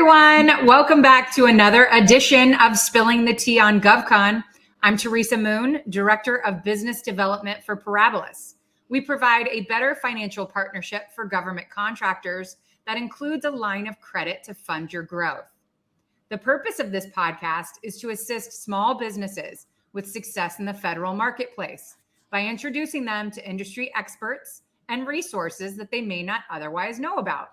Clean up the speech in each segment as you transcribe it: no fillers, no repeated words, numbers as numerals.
everyone. Welcome back to another edition of Spilling the Tea on GovCon. I'm Teresa Moon, Director of Business Development for Parabolas. We provide a better financial partnership for government contractors that includes a line of credit to fund your growth. The purpose of this podcast is to assist small businesses with success in the federal marketplace by introducing them to industry experts and resources that they may not otherwise know about.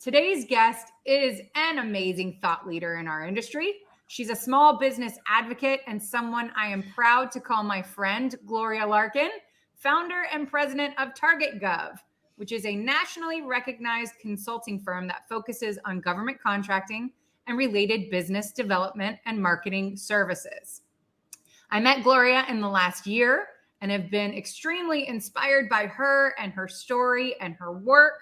Today's guest is an amazing thought leader in our industry. She's a small business advocate and someone I am proud to call my friend, Gloria Larkin, founder and president of TargetGov, which is a nationally recognized consulting firm that focuses on government contracting and related business development and marketing services. I met Gloria in the last year and have been extremely inspired by her and her story and her work.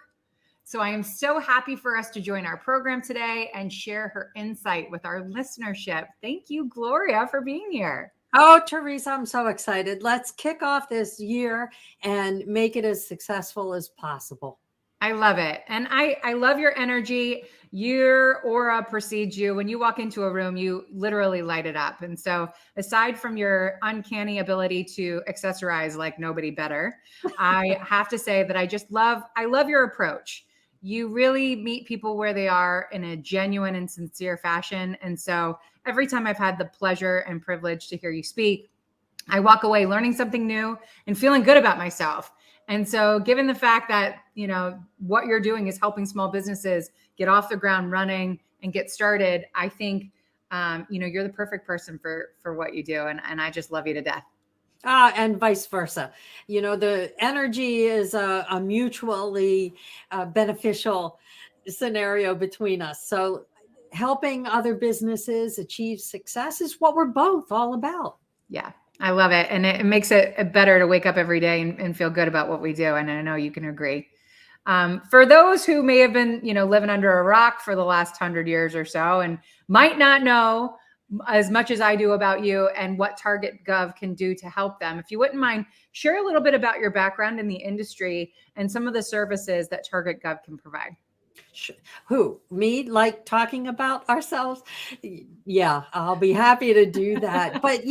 So I am so happy for us to join our program today and share her insight with our listenership. Thank you, Gloria, for being here. Oh, Teresa, I'm so excited. Let's kick off this year and make it as successful as possible. I love it. And I love your energy. Your aura precedes you. When you walk into a room, you literally light it up. And so aside from your uncanny ability to accessorize like nobody better, I have to say that I love your approach. You really meet people where they are in a genuine and sincere fashion. And so every time I've had the pleasure and privilege to hear you speak, I walk away learning something new and feeling good about myself. And so given the fact that, what you're doing is helping small businesses get off the ground running and get started, I think, you're the perfect person for what you do. And I just love you to death. And vice versa. The energy is a mutually beneficial scenario between us. So helping other businesses achieve success is what we're both all about. Yeah, I love it. And it makes it better to wake up every day and feel good about what we do. And I know you can agree. For those who may have been, living under a rock for the last 100 years or so and might not know as much as I do about you and what TargetGov can do to help them. If you wouldn't mind, share a little bit about your background in the industry and some of the services that TargetGov can provide. Who? Me? Like talking about ourselves? Yeah, I'll be happy to do that. But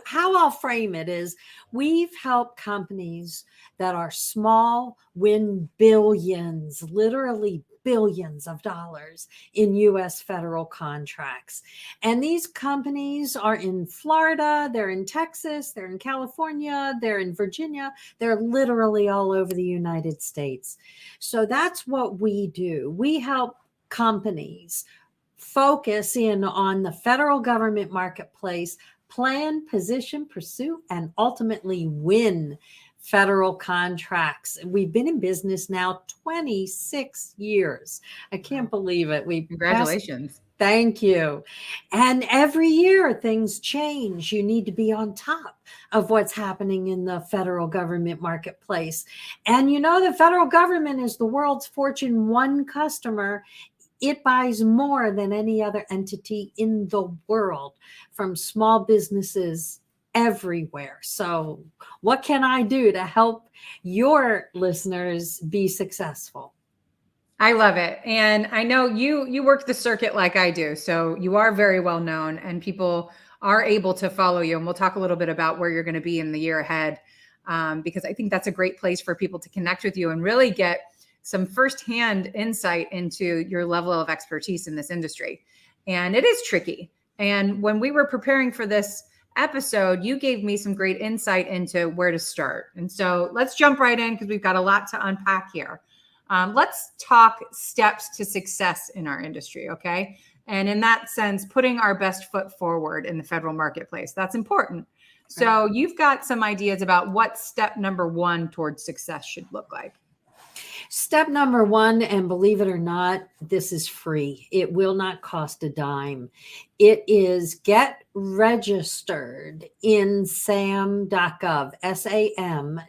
how I'll frame it is we've helped companies that are small win billions, literally billions of dollars in U.S. federal contracts. And these companies are in Florida, they're in Texas, they're in California, they're in Virginia, they're literally all over the United States. So that's what we do. We help companies focus in on the federal government marketplace, plan, position, pursue, and ultimately win federal contracts. We've been in business now 26 years. I can't believe it. Congratulations. Thank you. And every year things change. You need to be on top of what's happening in the federal government marketplace. And the federal government is the world's Fortune 1 customer. It buys more than any other entity in the world from small businesses everywhere. So what can I do to help your listeners be successful? I love it. And I know you work the circuit like I do. So you are very well known and people are able to follow you. And we'll talk a little bit about where you're going to be in the year ahead, because I think that's a great place for people to connect with you and really get some firsthand insight into your level of expertise in this industry. And it is tricky. And when we were preparing for this episode, you gave me some great insight into where to start. And so let's jump right in because we've got a lot to unpack here. Let's talk steps to success in our industry, okay? And in that sense, putting our best foot forward in the federal marketplace, that's important. So you've got some ideas about what step number 1 towards success should look like. Step number 1, and believe it or not, this is free. It will not cost a dime. It is get registered in sam.gov, sam.gov,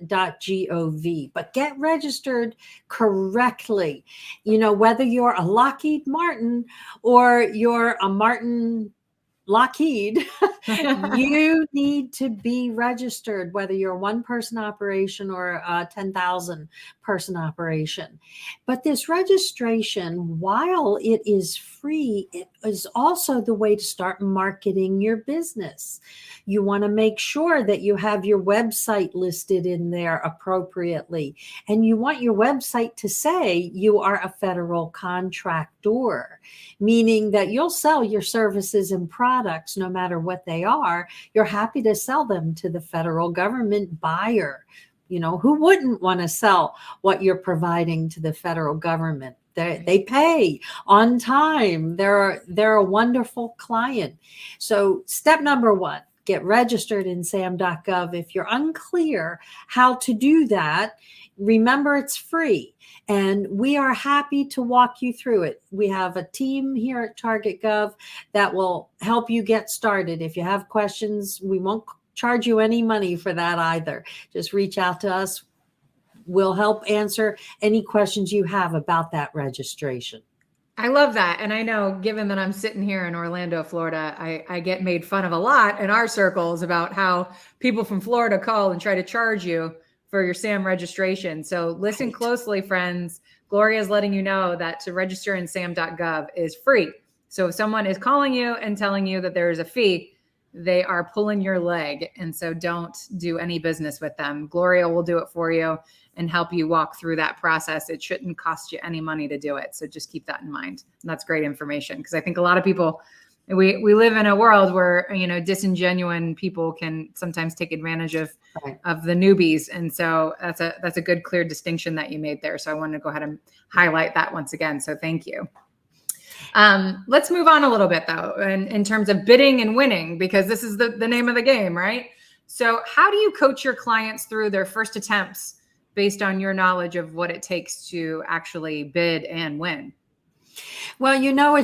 but get registered correctly. Whether you're a Lockheed Martin or you're a Martin Lockheed, you need to be registered, whether you're a one-person operation or a 10,000 person operation. But this registration, while it is free, it is also the way to start marketing your business. You want to make sure that you have your website listed in there appropriately. And you want your website to say you are a federal contractor, meaning that you'll sell your services and products no matter what they are. You're happy to sell them to the federal government buyer. You know, who wouldn't want to sell what you're providing to the federal government? They pay on time. They're a wonderful client. So step number one, get registered in sam.gov. If you're unclear how to do that, remember it's free. And we are happy to walk you through it. We have a team here at TargetGov that will help you get started. If you have questions, we won't charge you any money for that either. Just reach out to us. We'll help answer any questions you have about that registration. I love that. And I know, given that I'm sitting here in Orlando, Florida, I get made fun of a lot in our circles about how people from Florida call and try to charge you for your SAM registration. So listen closely, friends. Gloria is letting you know that to register in sam.gov is free. So if someone is calling you and telling you that there is a fee, they are pulling your leg. And so don't do any business with them. Gloria will do it for you and help you walk through that process. It shouldn't cost you any money to do it. So just keep that in mind. And that's great information, because I think a lot of people, we live in a world where, you know, disingenuous people can sometimes take advantage of the newbies. And so that's a good, clear distinction that you made there. So I wanted to go ahead and highlight that once again. So thank you. Let's move on a little bit though, in terms of bidding and winning, because this is the name of the game, right? So how do you coach your clients through their first attempts based on your knowledge of what it takes to actually bid and win? Well, you know,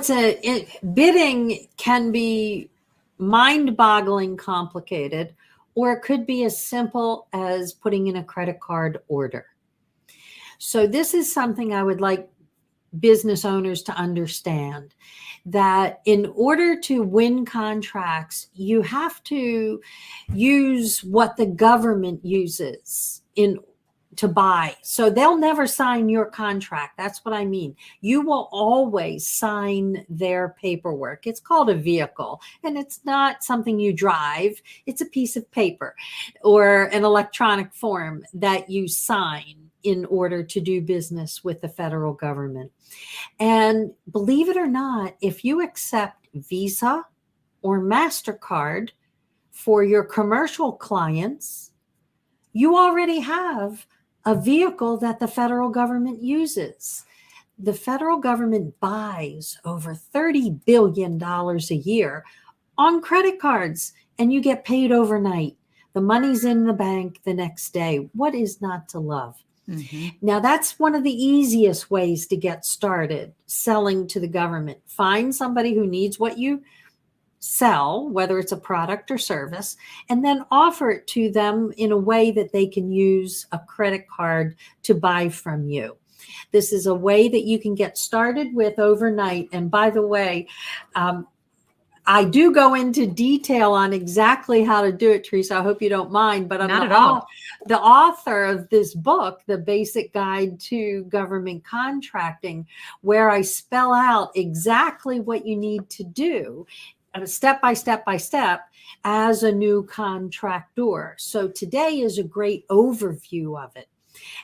bidding can be mind-boggling complicated, or it could be as simple as putting in a credit card order. So this is something I would like business owners to understand, that in order to win contracts, you have to use what the government uses to buy. So they'll never sign your contract. That's what I mean. You will always sign their paperwork. It's called a vehicle, and it's not something you drive. It's a piece of paper or an electronic form that you sign in order to do business with the federal government. And believe it or not, if you accept Visa or MasterCard for your commercial clients, you already have a vehicle that the federal government uses. The federal government buys over $30 billion a year on credit cards, and you get paid overnight. The money's in the bank the next day. What is not to love? Mm-hmm. Now, that's one of the easiest ways to get started selling to the government. Find somebody who needs what you sell, whether it's a product or service, and then offer it to them in a way that they can use a credit card to buy from you. This is a way that you can get started with overnight. And by the way, I do go into detail on exactly how to do it, Teresa. I hope you don't mind, but I'm not at all the author of this book, The Basic Guide to Government Contracting, where I spell out exactly what you need to do step by step by step as a new contractor. So today is a great overview of it.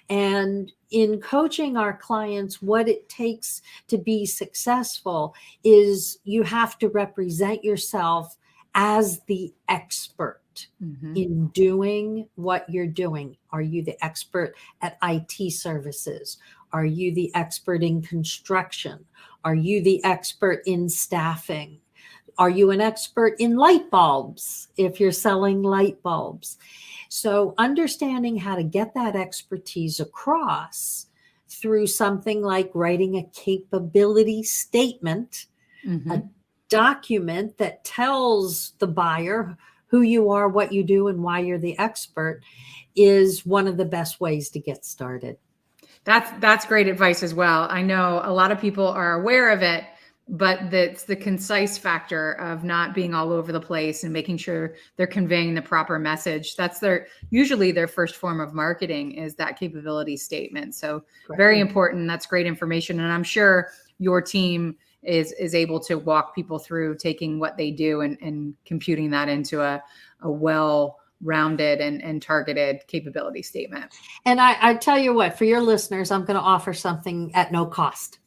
And in coaching our clients, what it takes to be successful is you have to represent yourself as the expert in doing what you're doing. Are you the expert at IT services? Are you the expert in construction? Are you the expert in staffing? Are you an expert in light bulbs if you're selling light bulbs? So understanding how to get that expertise across through something like writing a capability statement, a document that tells the buyer who you are, what you do, and why you're the expert, is one of the best ways to get started. That's great advice as well. I know a lot of people are aware of it, but that's the concise factor of not being all over the place and making sure they're conveying the proper message. That's usually their first form of marketing is that capability statement. So very important. That's great information. And I'm sure your team is able to walk people through taking what they do and computing that into a well-rounded and targeted capability statement. And I tell you what, for your listeners, I'm going to offer something at no cost.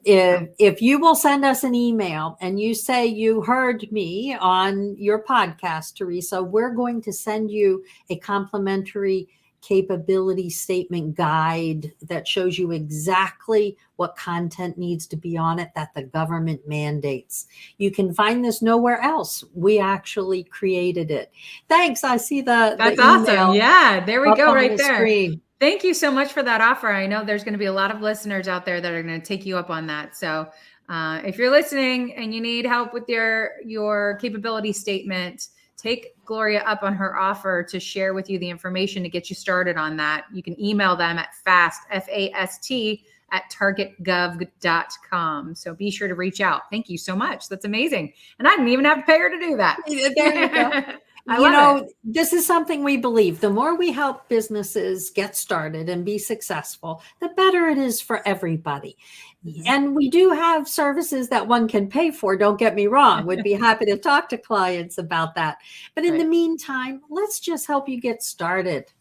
If you will send us an email and you say you heard me on your podcast, Teresa, we're going to send you a complimentary capability statement guide that shows you exactly what content needs to be on it that the government mandates. You can find this nowhere else. We actually created it. Thanks. I see that's awesome. Yeah, there we go right there. Screen. Thank you so much for that offer. I know there's going to be a lot of listeners out there that are going to take you up on that. So if you're listening and you need help with your capability statement, take Gloria up on her offer to share with you the information to get you started on that. You can email them at fast, FAST, at targetgov.com. So be sure to reach out. Thank you so much. That's amazing. And I didn't even have to pay her to do that. There you go. You know, this is something we believe. The more we help businesses get started and be successful, the better it is for everybody. Mm-hmm. And we do have services that one can pay for. Don't get me wrong. We'd be happy to talk to clients about that. But in the meantime, let's just help you get started.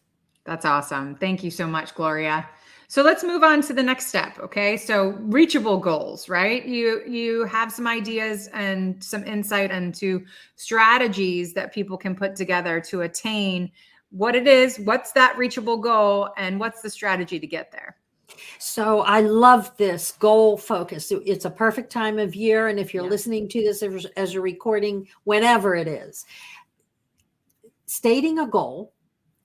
That's awesome. Thank you so much, Gloria. So let's move on to the next step. Okay. So reachable goals, right? You have some ideas and some insight into strategies that people can put together to attain what it is, what's that reachable goal, and what's the strategy to get there. So I love this goal focus. It's a perfect time of year. And if you're listening to this as a recording, whenever it is, stating a goal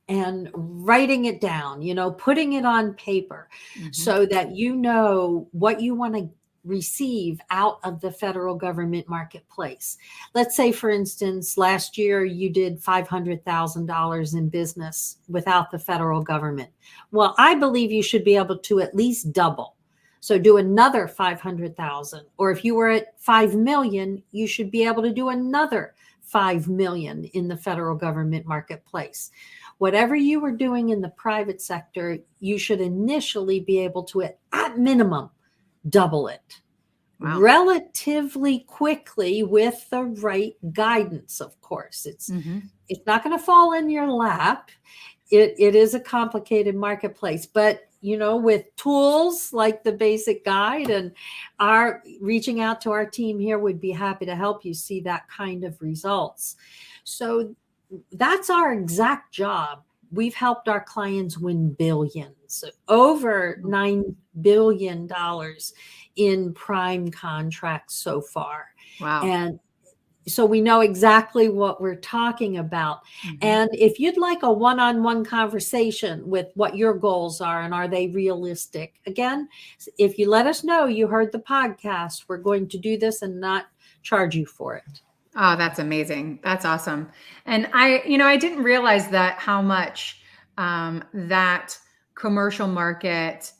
and writing it down, putting it on paper so that you know what you want to receive out of the federal government marketplace. Let's say, for instance, last year you did $500,000 in business without the federal government. Well, I believe you should be able to at least double. So do another 500,000, or if you were at 5 million, you should be able to do another 5 million in the federal government marketplace. Whatever you were doing in the private sector, you should initially be able to, at minimum, double it relatively quickly with the right guidance. Of course, it's not going to fall in your lap. It is a complicated marketplace, but with tools like the basic guide and our reaching out to our team here, would be happy to help you see that kind of results. So that's our exact job. We've helped our clients win billions, over $9 billion in prime contracts so far. Wow. And so we know exactly what we're talking about. And if you'd like a one-on-one conversation with what your goals are and are they realistic, again, if you let us know you heard the podcast, we're going to do this and not charge you for it. Oh, that's amazing. That's awesome. And I didn't realize that how much that commercial market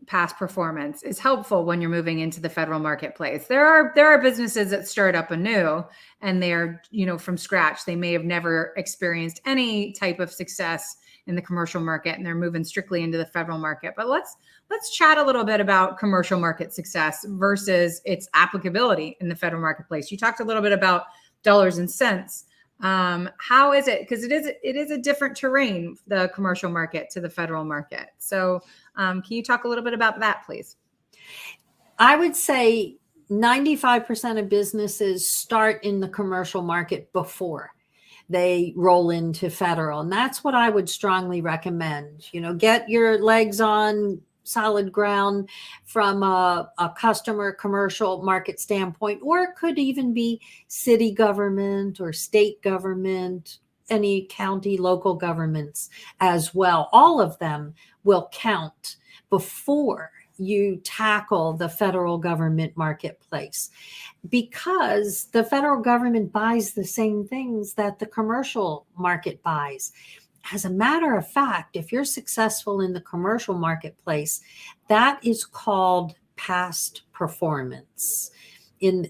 past performance is helpful when you're moving into the federal marketplace. There are businesses that start up anew and they're, from scratch. They may have never experienced any type of success in the commercial market and they're moving strictly into the federal market. But let's chat a little bit about commercial market success versus its applicability in the federal marketplace. You talked a little bit about dollars and cents. How is it? Because it is a different terrain, the commercial market to the federal market. So can you talk a little bit about that, please? I would say 95% of businesses start in the commercial market before they roll into federal. And that's what I would strongly recommend. Get your legs on solid ground from a customer commercial market standpoint, or it could even be city government or state government, any county, local governments as well. All of them will count before you tackle the federal government marketplace, because the federal government buys the same things that the commercial market buys. As a matter of fact, if you're successful in the commercial marketplace, that is called past performance. In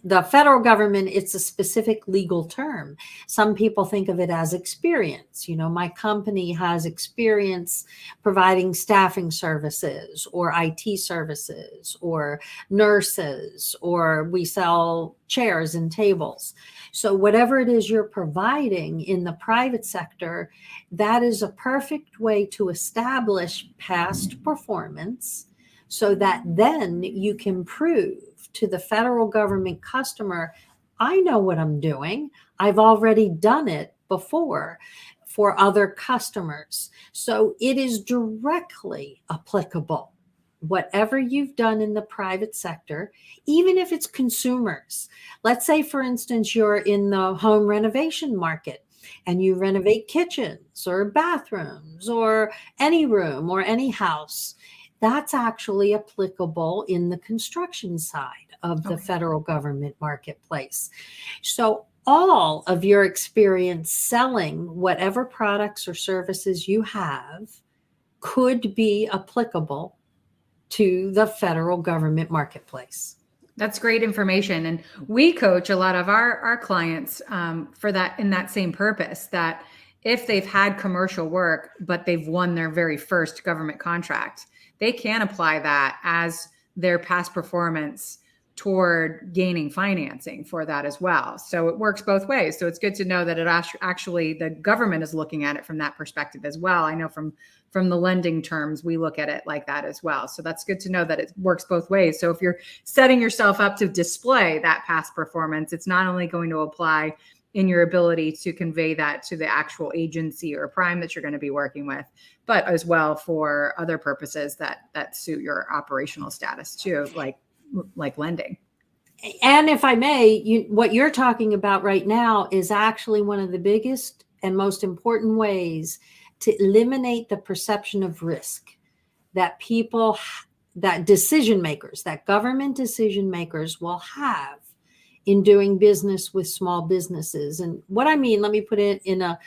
the federal government, it's a specific legal term. Some people think of it as experience. My company has experience providing staffing services or IT services or nurses, or we sell chairs and tables. So whatever it is you're providing in the private sector, that is a perfect way to establish past performance so that then you can prove to the federal government customer, I know what I'm doing. I've already done it before for other customers. So it is directly applicable. Whatever you've done in the private sector, even if it's consumers. Let's say, for instance, you're in the home renovation market and you renovate kitchens or bathrooms or any room or any house. That's actually applicable in the construction side of the federal government marketplace. So all of your experience selling whatever products or services you have could be applicable to the federal government marketplace. That's great information. And we coach a lot of our clients for that, in that same purpose, that if they've had commercial work, but they've won their very first government contract, they can apply that as their past performance toward gaining financing for that as well. So it works both ways. So it's good to know that it actually, the government is looking at it from that perspective as well. I know from the lending terms, we look at it like that as well. So that's good to know that it works both ways. So if you're setting yourself up to display that past performance, it's not only going to apply in your ability to convey that to the actual agency or prime that you're going to be working with, but as well for other purposes that suit your operational status too, like lending. And if I may, what you're talking about right now is actually one of the biggest and most important ways to eliminate the perception of risk that people, that decision makers, that government decision makers will have in doing business with small businesses. And what I mean, let me put it in a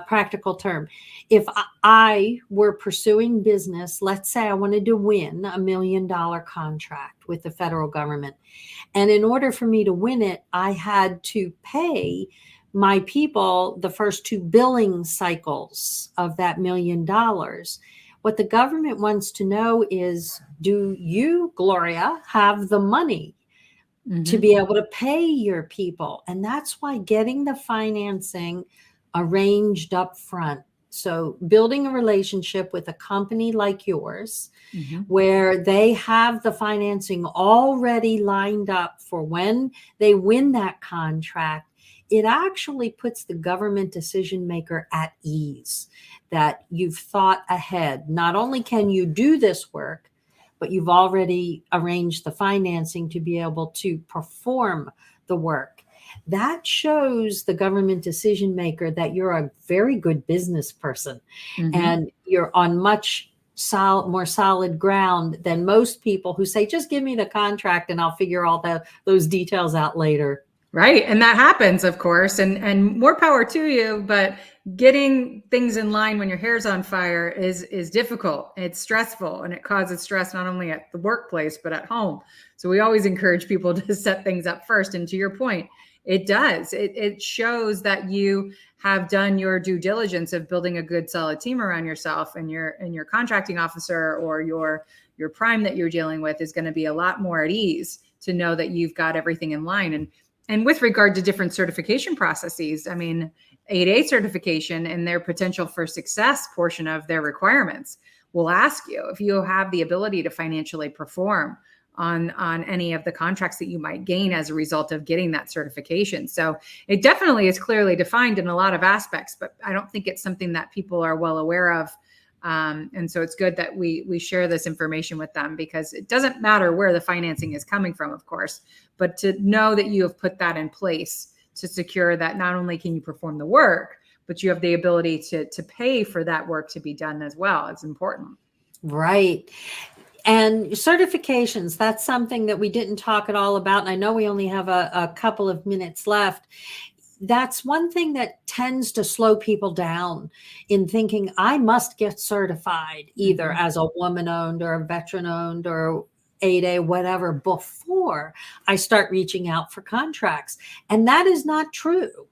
practical term. If I were pursuing business, let's say I wanted to win $1 million contract with the federal government. And in order for me to win it, I had to pay my people the first 2 billing cycles of that $1 million. What the government wants to know is, do you, Gloria, have the money to be able to pay your people? And that's why getting the financing arranged up front. So building a relationship with a company like yours, where they have the financing already lined up for when they win that contract, it actually puts the government decision maker at ease that you've thought ahead. Not only can you do this work, but you've already arranged the financing to be able to perform the work. That shows the government decision maker that you're a very good business person and you're on much more solid ground than most people who say, just give me the contract and I'll figure all those details out later. Right. And that happens, of course, and more power to you. But getting things in line when your hair's on fire is difficult. It's stressful, and it causes stress not only at the workplace, but at home. So we always encourage people to set things up first. And to your point, it does. It shows that you have done your due diligence of building a good, solid team around yourself, and your contracting officer or your prime that you're dealing with is going to be a lot more at ease to know that you've got everything in line. And with regard to different certification processes, I mean, 8A certification and their potential for success portion of their requirements will ask you if you have the ability to financially perform on any of the contracts that you might gain as a result of getting that certification. So it definitely is clearly defined in a lot of aspects, but I don't think it's something that people are well aware of. And so it's good that we share this information with them, because it doesn't matter where the financing is coming from, of course, but to know that you have put that in place to secure that not only can you perform the work, but you have the ability to pay for that work to be done as well. It's important. Right. And certifications, that's something that we didn't talk at all about. And I know we only have a couple of minutes left. That's one thing that tends to slow people down in thinking, I must get certified either as a woman-owned or a veteran-owned or 8A, whatever, before I start reaching out for contracts. And that is not true.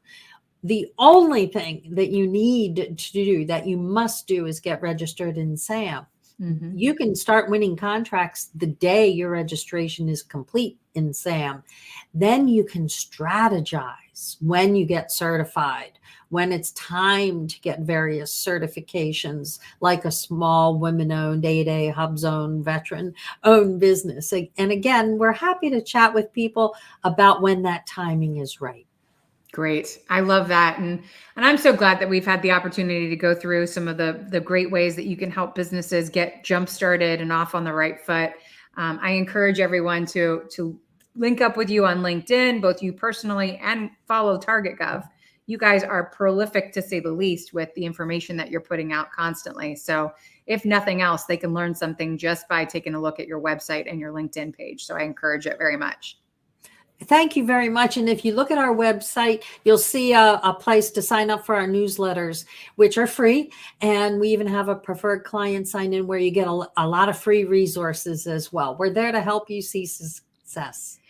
The only thing that you need to do, that you must do, is get registered in SAM. Mm-hmm. You can start winning contracts the day your registration is complete in SAM. Then you can strategize when you get certified, when it's time to get various certifications, like a small women-owned 8A hub zone veteran-owned business. And again, we're happy to chat with people about when that timing is right. Great. I love that. And I'm so glad that we've had the opportunity to go through some of the great ways that you can help businesses get jump started and off on the right foot. I encourage everyone to link up with you on LinkedIn, both you personally, and follow TargetGov. You guys are prolific, to say the least, with the information that you're putting out constantly. So if nothing else, they can learn something just by taking a look at your website and your LinkedIn page. So I encourage it very much. Thank you very much. And if you look at our website, you'll see a place to sign up for our newsletters, which are free. And we even have a preferred client sign in where you get a lot of free resources as well. We're there to help you see success.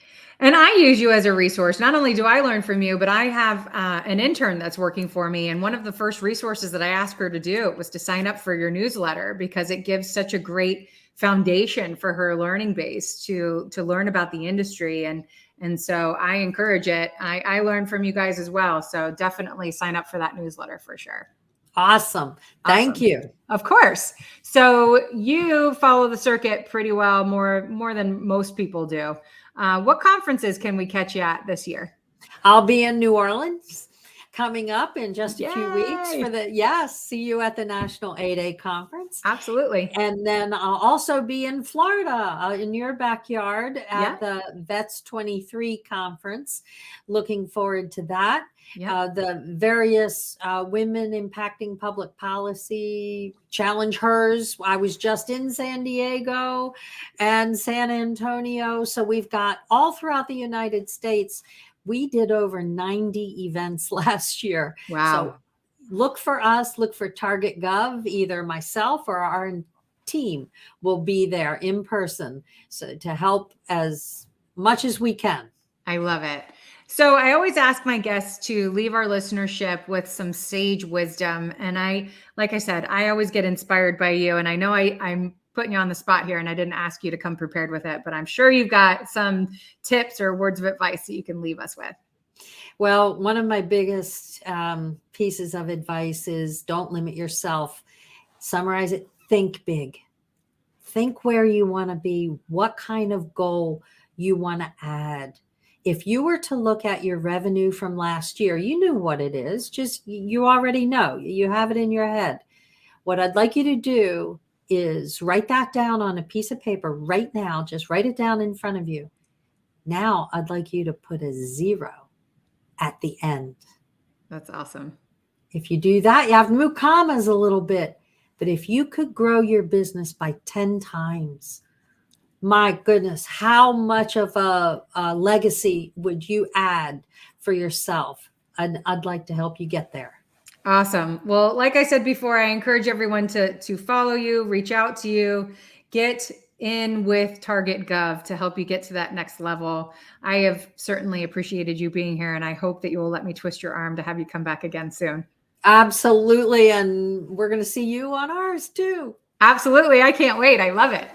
And I use you as a resource. Not only do I learn from you, but I have an intern that's working for me. And one of the first resources that I asked her to do was to sign up for your newsletter, because it gives such a great foundation for her learning base to learn about the industry. And so I encourage it. I learn from you guys as well. So definitely sign up for that newsletter for sure. Awesome. Thank you. Of course. So you follow the circuit pretty well, more than most people do. What conferences can we catch you at this year? I'll be in New Orleans coming up in just a few Yay. weeks see you at the National 8A Conference. Absolutely. And then I'll also be in Florida, in your backyard at the Vets 23 Conference. Looking forward to that. The various women impacting public policy challenge hers. I was just in San Diego and San Antonio. So we've got all throughout the United States. We did over 90 events last year. Wow. So look for us, look for TargetGov. Either myself or our team will be there in person, so to help as much as we can. I love it. So I always ask my guests to leave our listenership with some sage wisdom. And like I said, I always get inspired by you. And I know I'm putting you on the spot here, and I didn't ask you to come prepared with it, but I'm sure you've got some tips or words of advice that you can leave us with. Well, one of my biggest pieces of advice is don't limit yourself. Summarize it. Think big. Think where you want to be, what kind of goal you want to add. If you were to look at your revenue from last year, you knew what it is. Just you already know. You have it in your head. What I'd like you to do is write that down on a piece of paper right now. Just write it down in front of you. Now I'd like you to put a 0 at the end. That's awesome. If you do that, you have to move commas a little bit. But if you could grow your business by 10 times, my goodness, how much of a legacy would you add for yourself? I'd like to help you get there. Awesome. Well, like I said before, I encourage everyone to follow you, reach out to you, get in with TargetGov to help you get to that next level. I have certainly appreciated you being here, and I hope that you will let me twist your arm to have you come back again soon. Absolutely. And we're going to see you on ours too. Absolutely. I can't wait. I love it.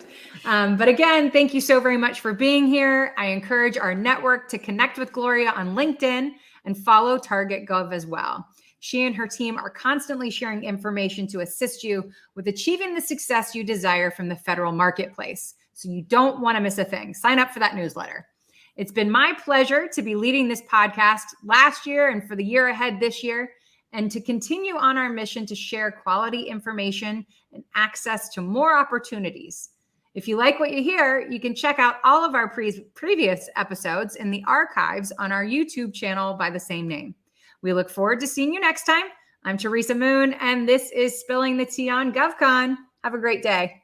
But again, thank you so very much for being here. I encourage our network to connect with Gloria on LinkedIn and follow TargetGov as well. She and her team are constantly sharing information to assist you with achieving the success you desire from the federal marketplace. So you don't want to miss a thing. Sign up for that newsletter. It's been my pleasure to be leading this podcast last year and for the year ahead this year, and to continue on our mission to share quality information and access to more opportunities. If you like what you hear, you can check out all of our previous episodes in the archives on our YouTube channel by the same name. We look forward to seeing you next time. I'm Teresa Moon, and this is Spilling the Tea on GovCon. Have a great day.